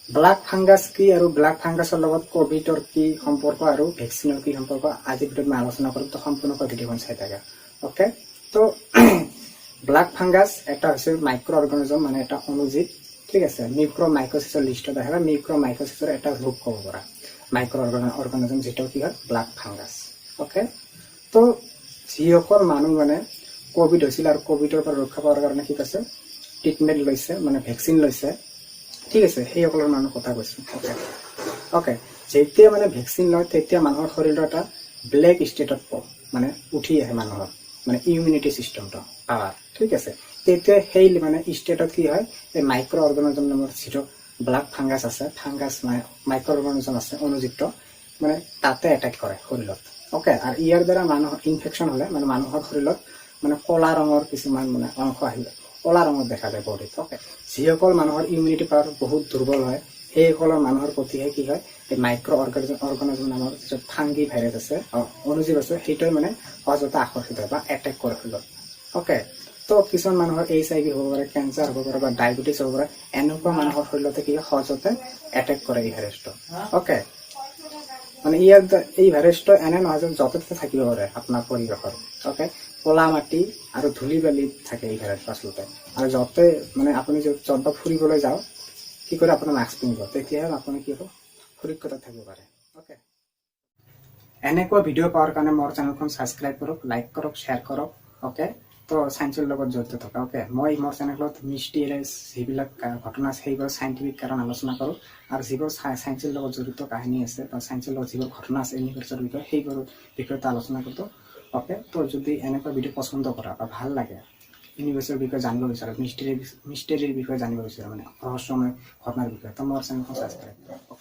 Black fungus কি আৰু black ফাংগাছৰ লগত কোভিডৰ কি সম্পৰ্ক আৰু ভেকচিনৰ কি সম্পৰ্ক আজি ভিডিঅ'ত মই আলোচনা কৰিম। তো সম্পূৰ্ণকৈ ভিডিঅ'খন চাই থাকা। ওকে, তো ব্ল্যাক ফাংগাছ এটা হৈছে মাইক্ৰ অৰ্গানিজম, মানে এটা অনুজীৱ। ঠিক আছে, মাইক্ৰ'মাইকোচিছৰ লিষ্টত আহে বা মাইক্ৰ'মাইকোচিছৰ এটা গ্ৰুপ ক'ব পৰা মাইক্ৰ অৰ্গানিজম, যেটা কি হয় ব্ল্যাক ফাংগাছ। ওকে, তো যিসকল মানুহ মানে কোভিড হৈছিল আৰু কোভিডৰ পৰা ৰক্ষা পোৱাৰ কাৰণে কি কৈছে ট্ৰিটমেণ্ট লৈছে, মানে ভেকচিন লৈছে। ঠিক আছে, সেইসকলৰ মানুহ কথা কৈছো। ওকে, যেতিয়া মানে ভেকচিন লয় তেতিয়া মানুহৰ শৰীৰৰ এটা ব্লেক ষ্টেটত মানে উঠি আহে মানুহৰ, মানে ইমিউনিটি চিষ্টেমটো পাৱাৰ। ঠিক আছে, তেতিয়া সেই মানে ষ্টেটত কি হয়, এই মাইক্ৰ অৰ্গানিজম নামৰ যিটো ব্ল্যাক ফাংগাছ আছে, মাইক্ৰ অৰ্গানিজম আছে অনুজীৱটো, মানে তাতে এটেক কৰে শৰীৰত। ওকে, আৰু ইয়াৰ দ্বাৰা মানুহৰ ইনফেকশ্যন হলে মানে মানুহৰ শৰীৰত মানে কলা ৰঙৰ কিছুমান মানে অংশ আহিলে কলা ৰঙত দেখা যায় বডিত। ওকে, যিসকল মানুহৰ ইমিউনিটি পাৱাৰ বহুত দুৰ্বল হয় সেইসকলৰ মানুহৰ প্ৰতিহে কি হয়, এই মাইক্ৰ অৰ্গানিজম নামৰ যিটো ফাংগি ভাইৰাছ আছে, অনুজীৱ আছে, সেইটোৱে মানে সহজতে আকৰ্ষিত হয় বা এটেক কৰে শৰীৰত। ওকে, তো কিছুমান মানুহৰ HIV হ'ব পাৰে, কেঞ্চাৰ হ'ব পাৰে বা ডায়েবেটিছ হ'ব পাৰে, এনেকুৱা মানুহৰ শৰীৰতে কি সহজতে এটেক কৰে এই ভাইৰাছটো। ওকে, মানে এই ভাইৰাছটো এনে নহয় যে য'তে ত'তে থাকিব পাৰে আপোনাৰ পৰিৱেশৰ। ওকে, কলা মাটি আৰু ধূলি বালিত থাকে এই ভাইৰাছটো আচলতে। আৰু য'তে মানে আপুনি য'ত ফুৰিবলৈ যাওক কি কৰে আপোনাৰ মাস্ক পিন্ধিব, তেতিয়াহে আপুনি কি হ'ব সুৰক্ষিত থাকিব পাৰে। ওকে, এনেকুৱা ভিডিঅ' পোৱাৰ কাৰণে মোৰ চেনেলখন ছাবস্ক্ৰাইব কৰক, লাইক কৰক, শ্বেয়াৰ কৰক। ওকে, তো ছায়েন্সৰ লগত জড়িত থকা। ওকে, মই মোৰ চেনেলত মিষ্টিৰিয়াছ যিবিলাক ঘটনা আছে সেইবোৰ চাইণ্টিফিক কাৰণ আলোচনা কৰোঁ, আৰু যিবোৰ ছায়েন্সৰ লগত জড়িত কাহিনী আছে বা ছায়েন্সৰ লগত যিবোৰ ঘটনা আছে ইউনিভাৰ্ছৰ বিষয়ে সেইবোৰ বিষয়তে আলোচনা কৰোঁ। ওকে, তো যদি এনেকুৱা ভিডিঅ' পচন্দ কৰা বা ভাল লাগে, ইউনিভাৰ্ছৰ বিষয়ে জানিব বিচাৰে, মিষ্টেৰীৰ বিষয়ে জানিব বিচাৰে, মানে ৰহস্যময় ঘটনাৰ বিষয়ে, তো মোৰ চেনেলখন ছাবস্ক্ৰাইব কৰক।